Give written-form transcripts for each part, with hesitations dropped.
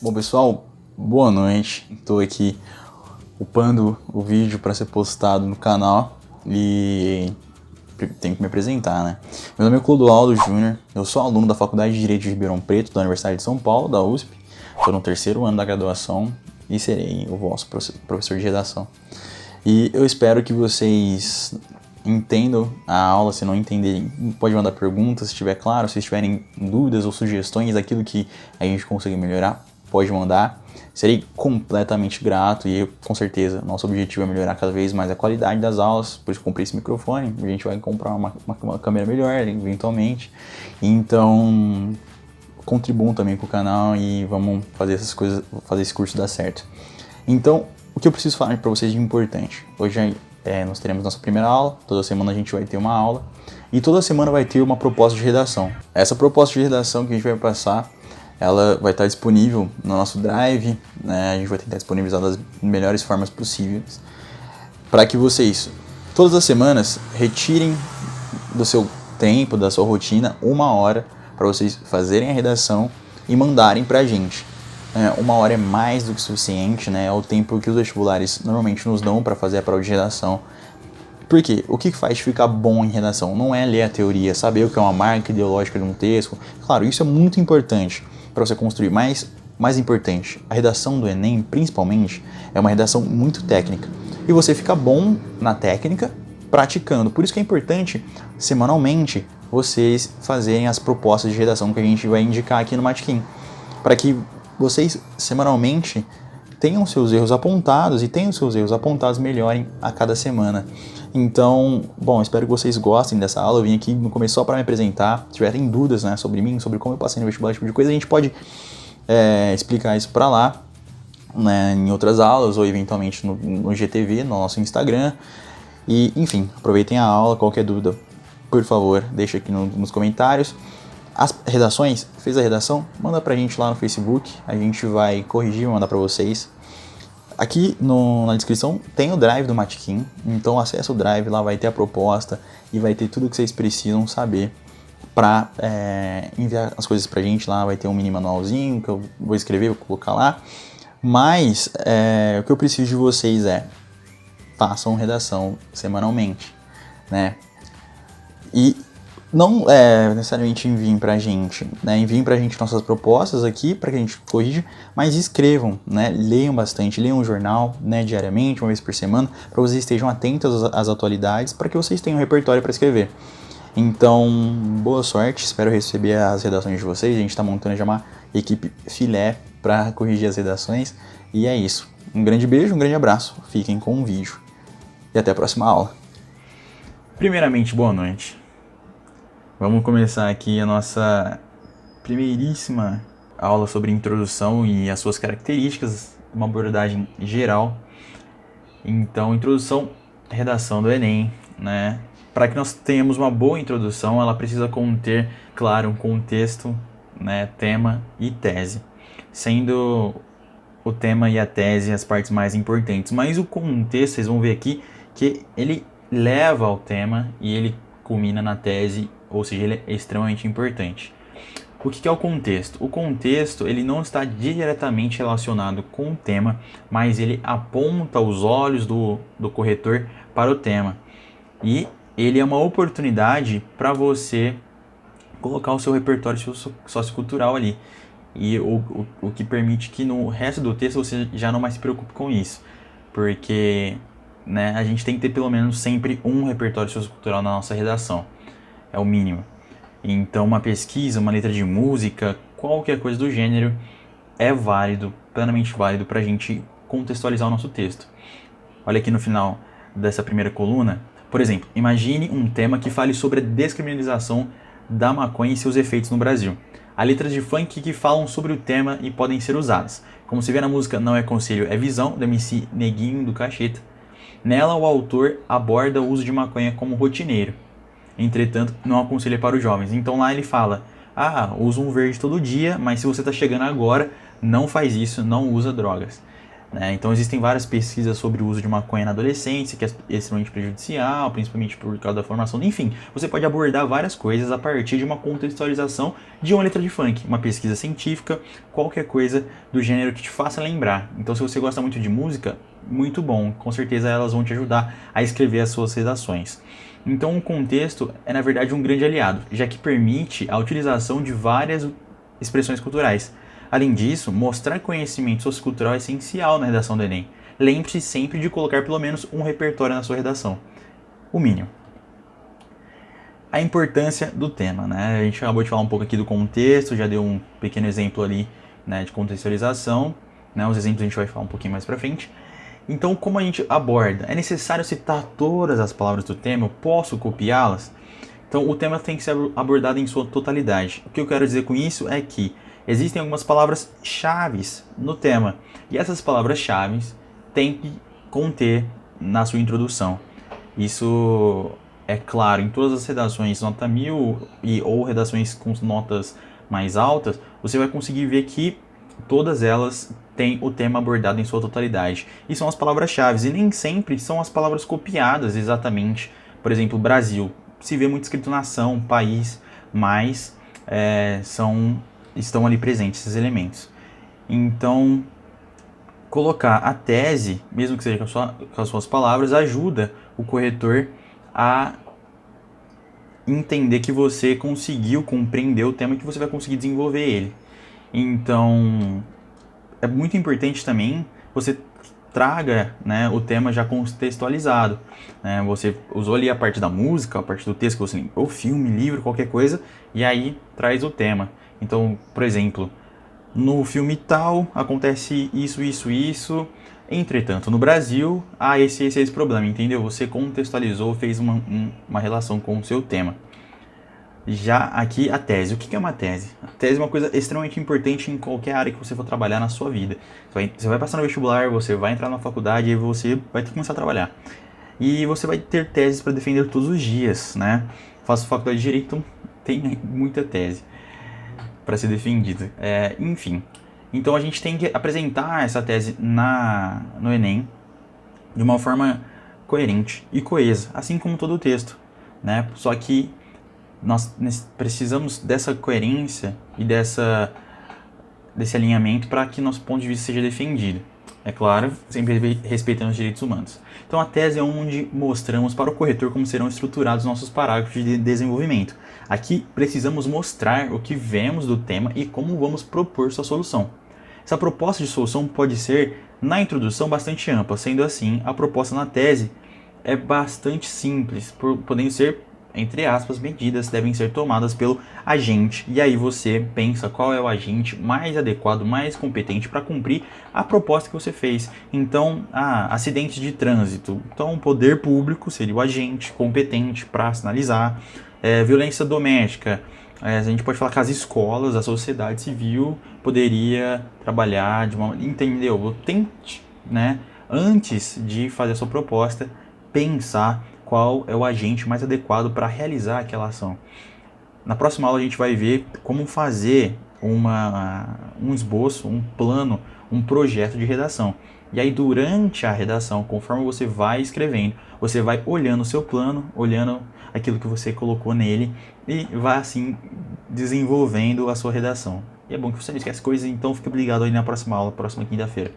Bom, pessoal, boa noite. Estou aqui upando o vídeo para ser postado no canal e tenho que me apresentar, né? Meu nome é Clodoaldo Júnior, eu sou aluno da Faculdade de Direito de Ribeirão Preto, da Universidade de São Paulo, da USP. Estou no 3º ano da graduação e serei o vosso professor de redação. E eu espero que vocês entendam a aula. Se não entenderem, pode mandar perguntas, se estiver claro. Se tiverem dúvidas ou sugestões daquilo que a gente conseguir melhorar, pode mandar. Serei completamente grato e com certeza nosso objetivo é melhorar cada vez mais a qualidade das aulas. Por isso comprei esse microfone, a gente vai comprar uma câmera melhor eventualmente. Então contribuam também com o canal e vamos fazer essas coisas, fazer esse curso dar certo. Então, o que eu preciso falar para vocês de importante? Hoje nós teremos nossa primeira aula, toda semana a gente vai ter uma aula e toda semana vai ter uma proposta de redação. Essa proposta de redação que a gente vai passar, ela vai estar disponível no nosso Drive, né? A gente vai tentar disponibilizar das melhores formas possíveis para que vocês, todas as semanas, retirem do seu tempo, da sua rotina, 1 hora para vocês fazerem a redação e mandarem para a gente. 1 hora é mais do que suficiente, né? É o tempo que os vestibulares normalmente nos dão para fazer a prova de redação. Por quê? O que faz ficar bom em redação? Não é ler a teoria, saber o que é uma marca ideológica de um texto. Claro, isso é muito importante para você construir, mas mais importante, a redação do Enem, principalmente, é uma redação muito técnica. E você fica bom na técnica praticando. Por isso que é importante, semanalmente, vocês fazerem as propostas de redação que a gente vai indicar aqui no Matiquim, para que vocês semanalmente tenham seus erros apontados e tenham seus erros apontados melhorem a cada semana. Então, bom, espero que vocês gostem dessa aula. Eu vim aqui no começo só para me apresentar. Se tiverem dúvidas, né, sobre mim, sobre como eu passei no vestibular, esse tipo de coisa, a gente pode explicar isso para lá, né, em outras aulas ou eventualmente no GTV, no nosso Instagram. E, enfim, aproveitem a aula. Qualquer dúvida, por favor, deixa aqui nos comentários. As redações, fez a redação? Manda pra gente lá no Facebook, a gente vai corrigir e mandar pra vocês. Aqui na descrição tem o Drive do Matiquim, então acessa o Drive, lá vai ter a proposta e vai ter tudo que vocês precisam saber pra enviar as coisas pra gente. Lá vai ter um mini manualzinho que eu vou escrever, vou colocar lá. Mas o que eu preciso de vocês façam redação semanalmente, né? E não necessariamente enviem pra gente, né? Enviem pra gente nossas propostas aqui, para que a gente corrija, mas escrevam, né? Leiam bastante, leiam o jornal, né, diariamente, uma vez por semana, para vocês estejam atentos às atualidades, para que vocês tenham um repertório para escrever. Então, boa sorte, espero receber as redações de vocês. A gente está montando já uma equipe filé para corrigir as redações, e é isso. Um grande beijo, um grande abraço, fiquem com o vídeo, e até a próxima aula. Primeiramente, boa noite. Vamos começar aqui a nossa primeiríssima aula sobre introdução e as suas características, uma abordagem geral. Então, introdução, redação do Enem, né? Para que nós tenhamos uma boa introdução, ela precisa conter, claro, um contexto, né, tema e tese, sendo o tema e a tese as partes mais importantes. Mas o contexto, vocês vão ver aqui, que ele leva ao tema e ele culmina na tese, ou seja, ele é extremamente importante. O que é o contexto? O contexto, ele não está diretamente relacionado com o tema, mas ele aponta os olhos do corretor para o tema. E ele é uma oportunidade para você colocar o seu repertório sociocultural ali. E o que permite que no resto do texto você já não mais se preocupe com isso. Porque, né, a gente tem que ter pelo menos sempre um repertório sociocultural na nossa redação. É o mínimo. Então uma pesquisa, uma letra de música, qualquer coisa do gênero é válido, plenamente válido para a gente contextualizar o nosso texto. Olha aqui no final dessa primeira coluna. Por exemplo, imagine um tema que fale sobre a descriminalização da maconha e seus efeitos no Brasil. Há letras de funk que falam sobre o tema e podem ser usadas. Como se vê na música Não é Conselho, é Visão, do MC Neguinho do Cacheta. Nela o autor aborda o uso de maconha como rotineiro. Entretanto, não aconselha para os jovens. Então lá ele fala, usa um verde todo dia, mas se você está chegando agora, não faz isso, não usa drogas. né? Então existem várias pesquisas sobre o uso de maconha na adolescência, que é extremamente prejudicial, principalmente por causa da formação. Enfim, você pode abordar várias coisas a partir de uma contextualização de uma letra de funk, uma pesquisa científica, qualquer coisa do gênero que te faça lembrar. Então se você gosta muito de música, muito bom, com certeza elas vão te ajudar a escrever as suas redações. Então o contexto é na verdade um grande aliado, já que permite a utilização de várias expressões culturais. Além disso, mostrar conhecimento sociocultural é essencial na redação do Enem. Lembre-se sempre de colocar pelo menos um repertório na sua redação. O mínimo. A importância do tema, né? A gente acabou de falar um pouco aqui do contexto, já deu um pequeno exemplo ali, né, de contextualização, né? Os exemplos a gente vai falar um pouquinho mais pra frente. Então, como a gente aborda? É necessário citar todas as palavras do tema? Eu posso copiá-las? Então, o tema tem que ser abordado em sua totalidade. O que eu quero dizer com isso é que existem algumas palavras-chave no tema. E essas palavras-chave têm que conter na sua introdução. Isso é claro em todas as redações nota 1000 ou redações com notas mais altas, você vai conseguir ver que todas elas têm o tema abordado em sua totalidade. E são as palavras-chave. E nem sempre são as palavras copiadas exatamente. Por exemplo, Brasil. Se vê muito escrito nação, país, mas estão ali presentes esses elementos. Então, colocar a tese, mesmo que seja com as suas palavras, ajuda o corretor a entender que você conseguiu compreender o tema e que você vai conseguir desenvolver ele. Então, é muito importante também você traga, né, o tema já contextualizado. Né? Você usou ali a parte da música, a parte do texto que você lembrou, filme, livro, qualquer coisa, e aí traz o tema. Então, por exemplo, no filme tal acontece isso, isso, isso. Entretanto, no Brasil há esse problema, entendeu? Você contextualizou, fez uma relação com o seu tema. Já aqui a tese. O que é uma tese? A tese é uma coisa extremamente importante em qualquer área que você for trabalhar na sua vida. Você vai passar no vestibular, você vai entrar na faculdade e você vai ter que começar a trabalhar. E você vai ter teses para defender todos os dias, né? Faço faculdade de Direito, então tem muita tese para ser defendida. Enfim, então a gente tem que apresentar essa tese no Enem de uma forma coerente e coesa, assim como todo o texto, né? Só que nós precisamos dessa coerência e desse alinhamento para que nosso ponto de vista seja defendido. É claro, sempre respeitando os direitos humanos. Então a tese é onde mostramos para o corretor como serão estruturados nossos parágrafos de desenvolvimento. Aqui precisamos mostrar o que vemos do tema e como vamos propor sua solução. Essa proposta de solução pode ser, na introdução, bastante ampla, sendo assim, a proposta na tese é bastante simples, podendo ser, entre aspas, medidas devem ser tomadas pelo agente. E aí você pensa qual é o agente mais adequado, mais competente para cumprir a proposta que você fez. Então, acidentes de trânsito. Então, o poder público seria o agente competente para sinalizar. Violência doméstica. A gente pode falar que as escolas, a sociedade civil poderia trabalhar de uma... Entendeu? Tente, né, antes de fazer a sua proposta, pensar qual é o agente mais adequado para realizar aquela ação. Na próxima aula a gente vai ver como fazer um esboço, um plano, um projeto de redação. E aí durante a redação, conforme você vai escrevendo, você vai olhando o seu plano, olhando aquilo que você colocou nele e vai assim desenvolvendo a sua redação. E é bom que você não esquece coisas, então fica ligado aí na próxima aula, próxima quinta-feira.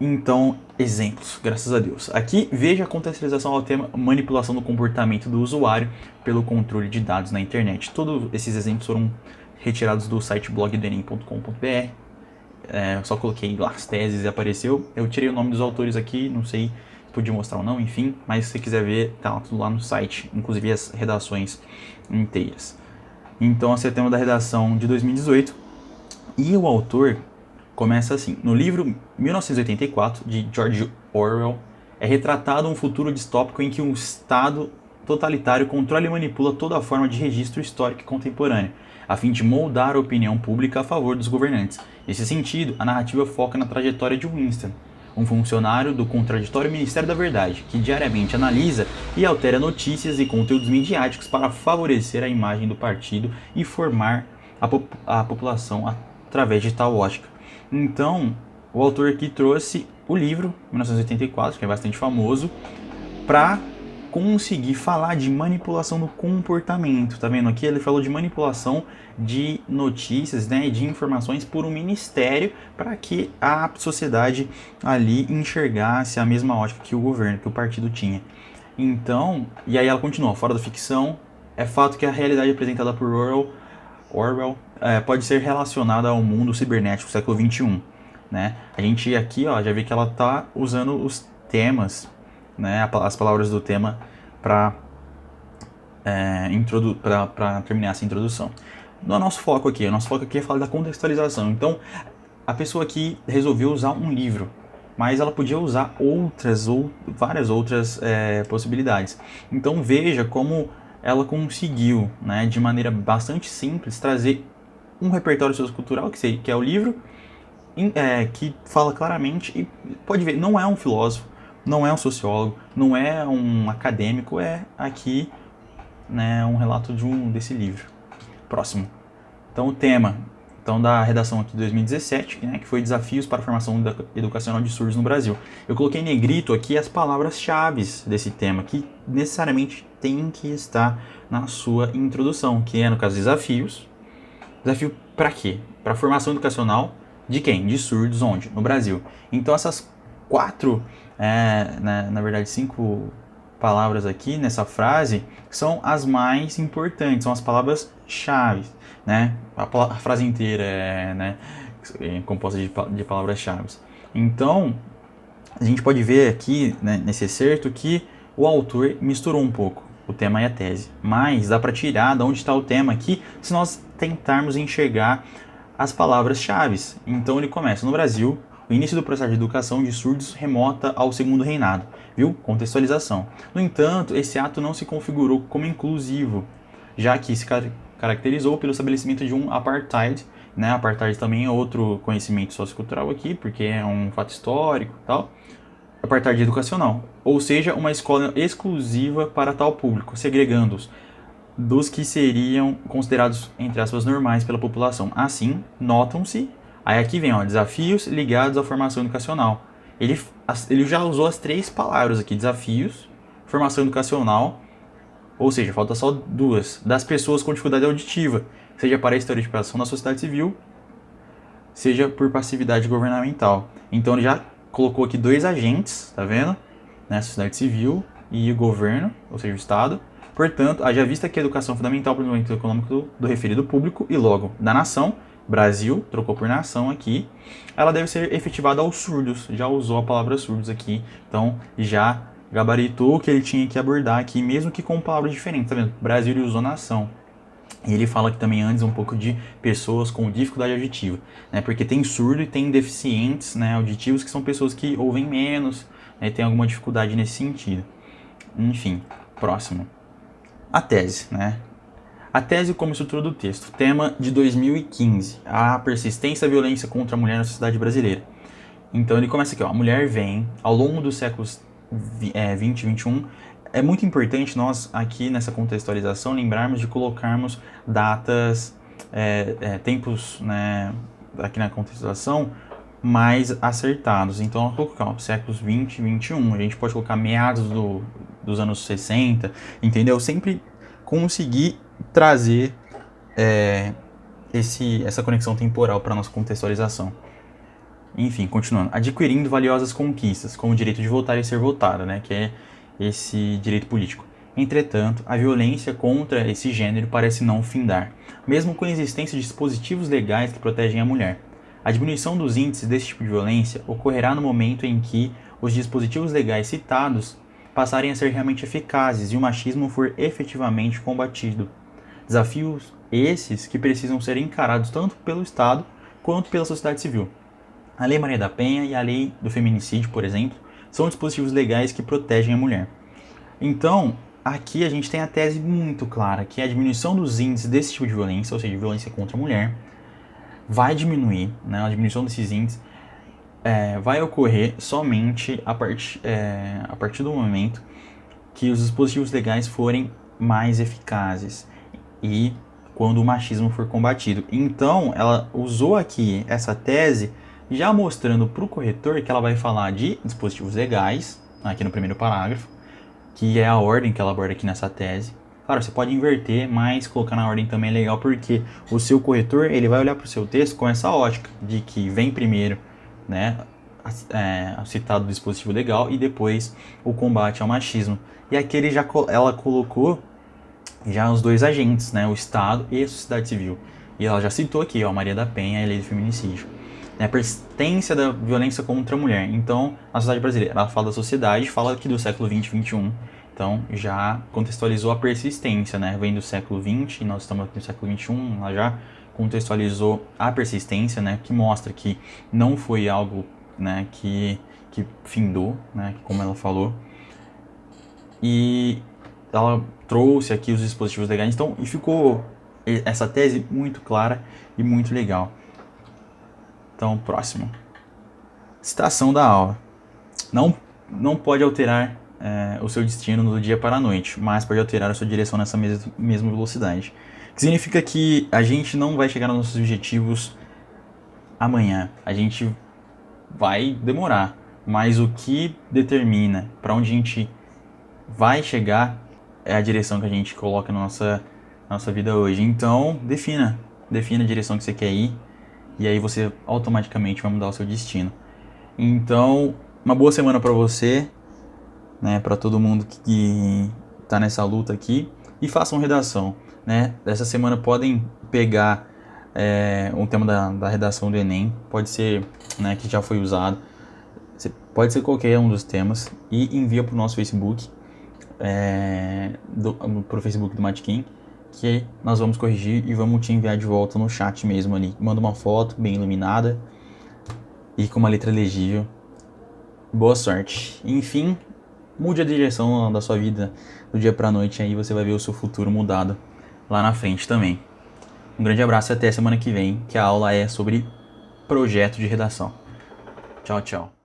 Então, exemplos, graças a Deus. Aqui, veja a contextualização ao tema manipulação do comportamento do usuário pelo controle de dados na internet. Todos esses exemplos foram retirados do site blogdoenem.com.br. Só coloquei lá as teses e apareceu. Eu tirei o nome dos autores aqui, não sei se podia mostrar ou não, enfim. Mas se você quiser ver, tá tudo lá no site, inclusive as redações inteiras. Então, esse é o tema da redação de 2018. E o autor começa assim: no livro 1984, de George Orwell, é retratado um futuro distópico em que um Estado totalitário controla e manipula toda a forma de registro histórico contemporâneo, a fim de moldar a opinião pública a favor dos governantes. Nesse sentido, a narrativa foca na trajetória de Winston, um funcionário do contraditório Ministério da Verdade, que diariamente analisa e altera notícias e conteúdos midiáticos para favorecer a imagem do partido e formar a população através de tal ótica. Então, o autor aqui trouxe o livro, 1984, que é bastante famoso, para conseguir falar de manipulação do comportamento. Tá vendo aqui? Ele falou de manipulação de notícias, né, de informações por um ministério para que a sociedade ali enxergasse a mesma ótica que o governo, que o partido tinha. Então, e aí ela continua, fora da ficção, é fato que a realidade apresentada por Orwell pode ser relacionada ao mundo cibernético do século XXI. Né? A gente aqui já vê que ela está usando os temas, né, as palavras do tema para terminar essa introdução. No nosso foco aqui é falar da contextualização. Então, a pessoa aqui resolveu usar um livro, mas ela podia usar várias outras possibilidades. Então, veja como ela conseguiu, né, de maneira bastante simples, trazer um repertório sociocultural, que é o livro, que fala claramente, e pode ver, não é um filósofo, não é um sociólogo, não é um acadêmico, é aqui, né, um relato desse livro. Próximo. Então, o tema da redação aqui de 2017, né, que foi Desafios para a Formação Educacional de Surdos no Brasil. Eu coloquei em negrito aqui as palavras-chave desse tema, que necessariamente tem que estar na sua introdução, que é, no caso, desafios. Desafio para quê? Para a formação educacional de quem? De surdos, onde? No Brasil. Então, essas 4, na verdade 5 palavras aqui nessa frase são as mais importantes, são as palavras-chave, né? A frase inteira é composta de palavras-chave. Então, a gente pode ver aqui, né, nesse excerto, que o autor misturou um pouco o tema e a tese, mas dá para tirar de onde está o tema aqui se nós tentarmos enxergar as palavras-chave. Então ele começa: no Brasil, o início do processo de educação de surdos remota ao Segundo Reinado, viu? Contextualização. No entanto, esse ato não se configurou como inclusivo, já que se caracterizou pelo estabelecimento de um apartheid, né? Apartheid também é outro conhecimento sociocultural aqui, porque é um fato histórico e tal. Apartheid educacional, ou seja, uma escola exclusiva para tal público, segregando-os dos que seriam considerados, entre aspas, normais pela população. Assim, notam-se, aí aqui vem, desafios ligados à formação educacional. Ele já usou as 3 palavras aqui, desafios, formação educacional, ou seja, falta só 2, das pessoas com dificuldade auditiva, seja para a estereotipação da sociedade civil, seja por passividade governamental. Então ele já colocou aqui 2 agentes, tá vendo? Né, a sociedade civil e o governo, ou seja, o Estado. Portanto, haja vista que a educação é fundamental para o desenvolvimento econômico do referido público e logo da nação, Brasil, trocou por nação aqui, ela deve ser efetivada aos surdos, já usou a palavra surdos aqui, então já gabaritou o que ele tinha que abordar aqui, mesmo que com palavras diferentes, tá vendo? Brasil ele usou nação. E ele fala aqui também antes um pouco de pessoas com dificuldade auditiva, né? Porque tem surdo e tem deficientes, né, auditivos, que são pessoas que ouvem menos, né, tem alguma dificuldade nesse sentido. Enfim, próximo. A tese, né? A tese como estrutura do texto. Tema de 2015. A persistência da violência contra a mulher na sociedade brasileira. Então ele começa aqui, a mulher vem, ao longo dos séculos 20 e 21, é muito importante nós aqui nessa contextualização lembrarmos de colocarmos datas, tempos, né, aqui na contextualização mais acertados. Então, eu vou colocar séculos 20 e 21, a gente pode colocar meados dos anos 60, entendeu? Sempre conseguir trazer essa conexão temporal para a nossa contextualização. Enfim, continuando. Adquirindo valiosas conquistas, como o direito de votar e ser votado, né, que é esse direito político. Entretanto, a violência contra esse gênero parece não findar, mesmo com a existência de dispositivos legais que protegem a mulher. A diminuição dos índices desse tipo de violência ocorrerá no momento em que os dispositivos legais citados passarem a ser realmente eficazes e o machismo for efetivamente combatido. Desafios esses que precisam ser encarados tanto pelo Estado quanto pela sociedade civil. A Lei Maria da Penha e a Lei do Feminicídio, por exemplo, são dispositivos legais que protegem a mulher. Então, aqui a gente tem a tese muito clara, que a diminuição dos índices desse tipo de violência, ou seja, violência contra a mulher, vai diminuir, né? A diminuição desses índices vai ocorrer somente a partir do momento que os dispositivos legais forem mais eficazes e quando o machismo for combatido. Então, ela usou aqui essa tese já mostrando para o corretor que ela vai falar de dispositivos legais, aqui no primeiro parágrafo, que é a ordem que ela aborda aqui nessa tese. Claro, você pode inverter, mas colocar na ordem também é legal, porque o seu corretor ele vai olhar para o seu texto com essa ótica de que vem primeiro, né, o citado dispositivo legal e depois o combate ao machismo. E aqui ela colocou já os dois agentes, né, o Estado e a sociedade civil. E ela já citou aqui, ó, Maria da Penha e a lei do feminicídio. A persistência da violência contra a mulher. Então, a sociedade brasileira, ela fala da sociedade, fala aqui do século XX e XXI. Então, já contextualizou a persistência, né? Vem do século XX e nós estamos aqui no século XXI, ela já contextualizou a persistência, né? Que mostra que não foi algo, né, que findou, né? Como ela falou. E ela trouxe aqui os dispositivos legais. Então, e ficou essa tese muito clara e muito legal. Então, próximo. Citação da aula. Não pode alterar o seu destino do dia para a noite, mas pode alterar a sua direção nessa mesma velocidade. Que significa que a gente não vai chegar nos nossos objetivos amanhã. A gente vai demorar, mas o que determina para onde a gente vai chegar é a direção que a gente coloca na nossa vida hoje. Então, defina a direção que você quer ir, e aí você automaticamente vai mudar o seu destino. Então, uma boa semana para você, né, para todo mundo que está nessa luta aqui, e façam redação, né? Essa semana podem pegar um tema da redação do Enem, pode ser, né, que já foi usado, pode ser qualquer um dos temas, e envia para o nosso Facebook, pro Facebook do Matkin, que nós vamos corrigir e vamos te enviar de volta no chat mesmo ali. Manda uma foto bem iluminada e com uma letra legível. Boa sorte. Enfim, mude a direção da sua vida do dia pra noite, aí você vai ver o seu futuro mudado lá na frente também. Um grande abraço e até semana que vem, que a aula é sobre projeto de redação. Tchau, tchau.